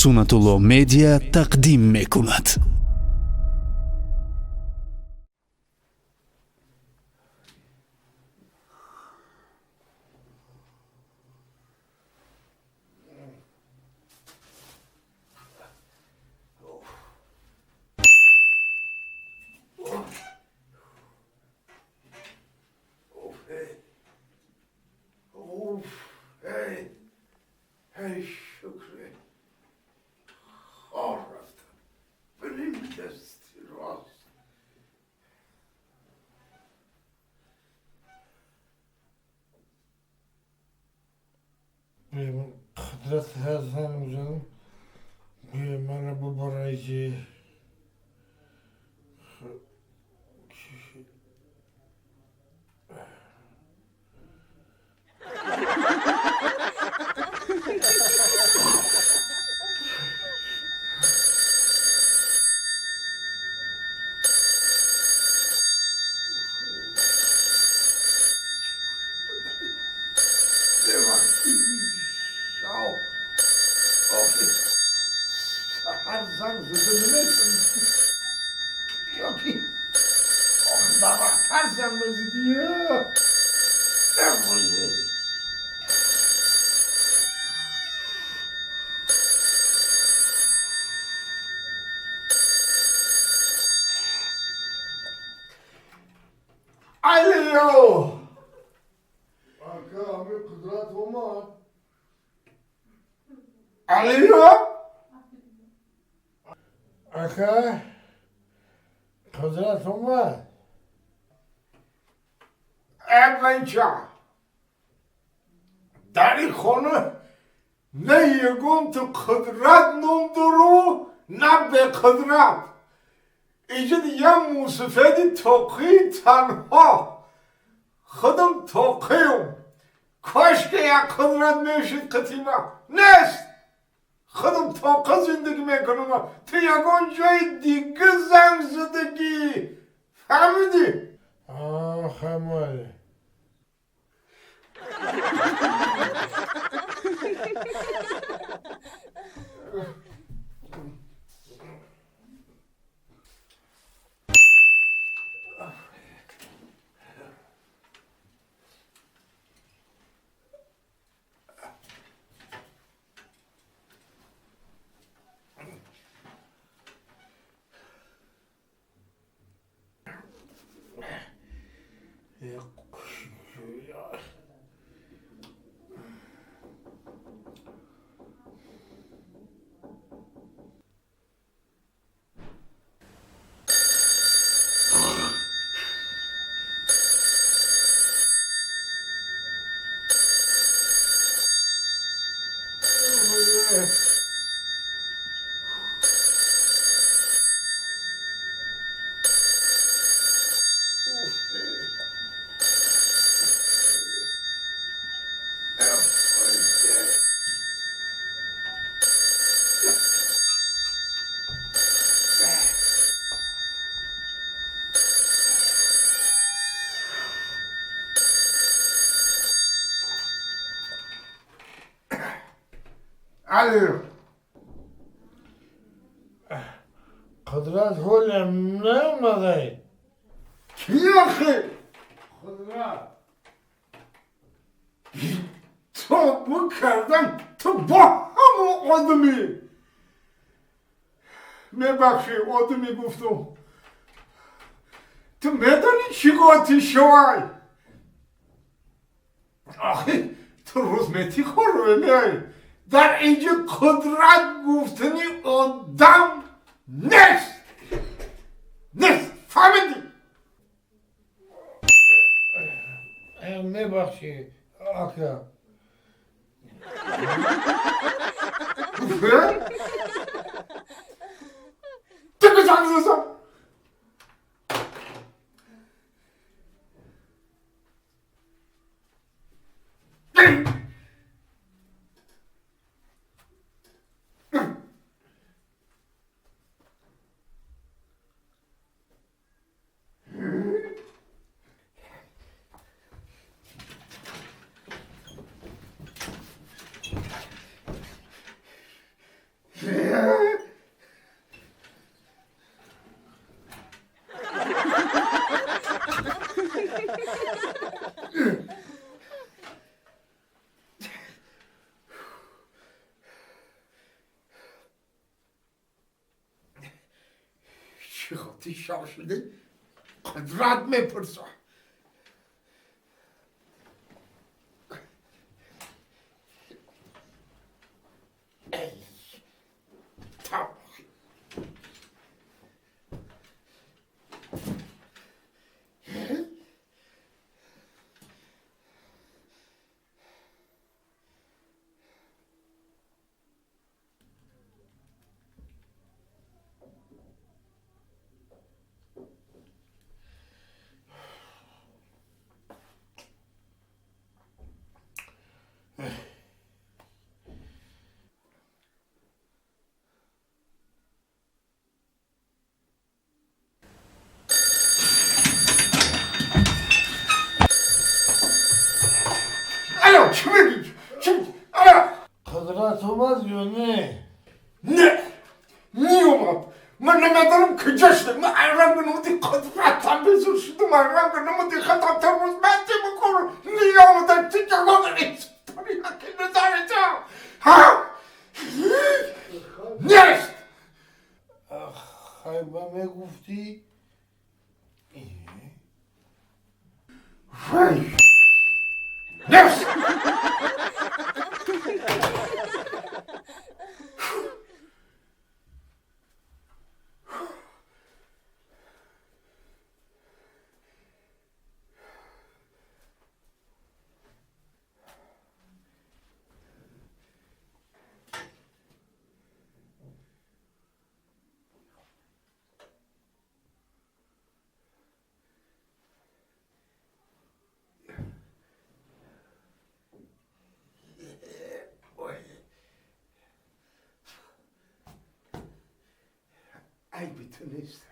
سنت‌الله مدیا تقدیم میکند. ای شکر خواب رفتم بریم دستی راست Benim Kıdret Hasan canım bana bu barajı به وقتی شاو آخه سهر زن زده نمیتونی یا کی آخه با وقتر زن بزیدی نمونه علیو Arka abi Kıdret olmaz. علیو Arka Kıdret olmaz. ابنچا در این خانه نه یکم تو قدرت نمدارو نه به قدرت اینجا دیگه موسفیدی توقی تنها خودم توقیم کاش که یک قدرت میشید قطیمه نیست خودم توقع زندگی میکنم تو یکان جای دیگه زنگ زدگی فهمیدی؟ Ah Kemal. علیو Kıdret holem ne olmadı? کی آخه؟ Kıdret. تو بو کردم تو با همون آدمی میبخشی آدمی گفتم تو میدانی چی گاتی شوی آخه تو روزمتی خور میای در اینجا قدرت گفتنی آدم نیست نیست فهمیدی Ne bakşı? Arka. گفته تو بزن زن چی خواهی شده؟ قدرت میپرسه الو چی میگی؟ چی میگی؟ الو قدرت اومد یا نه؟ نه نیومد من نمیدانم کجا شده من رنگ نمودی قدرتم بزر شده من رنگ نمودی خطم ترمز بنده بکنم نیامدن چی جواب نیست پاری حکی نظاره جا ها نیست خیبه میگفتی؟ وای نیست عیبی تو نیست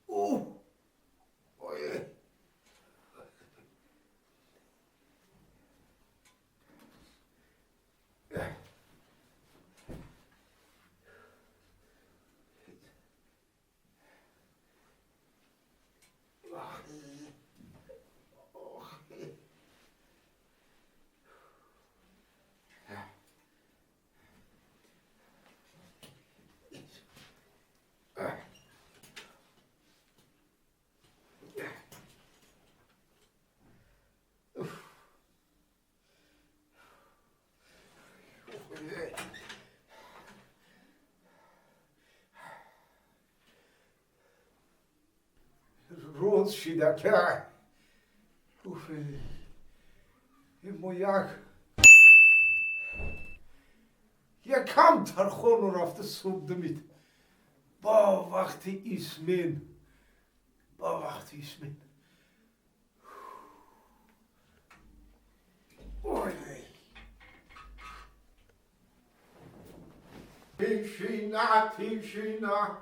اوه وای روز شده که اوف این ما یک کم ترخون رو رفته صبح دمید با وقتی ایسمین اوی پیشینا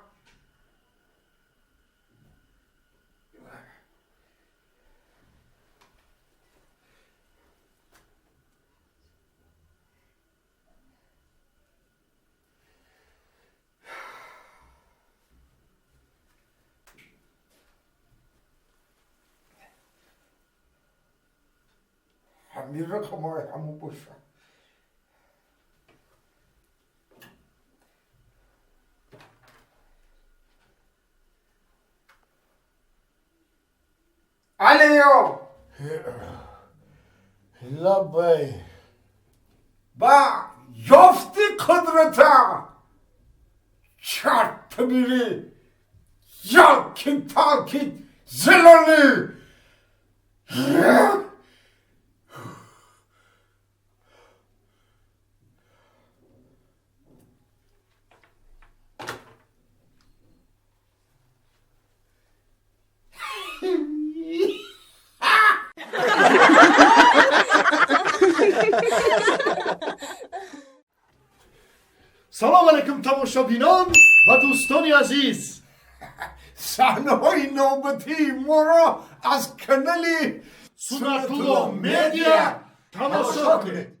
همین رقم های همون باشه علیو لبی با یافتی قدرتا چرت میری یا کنتاکی زلانی سلام علیکم تماشابینان و دوستان عزیز. صحنه‌های نوبتی ما را از کانال سوناتولو مدیا تماشا کنید.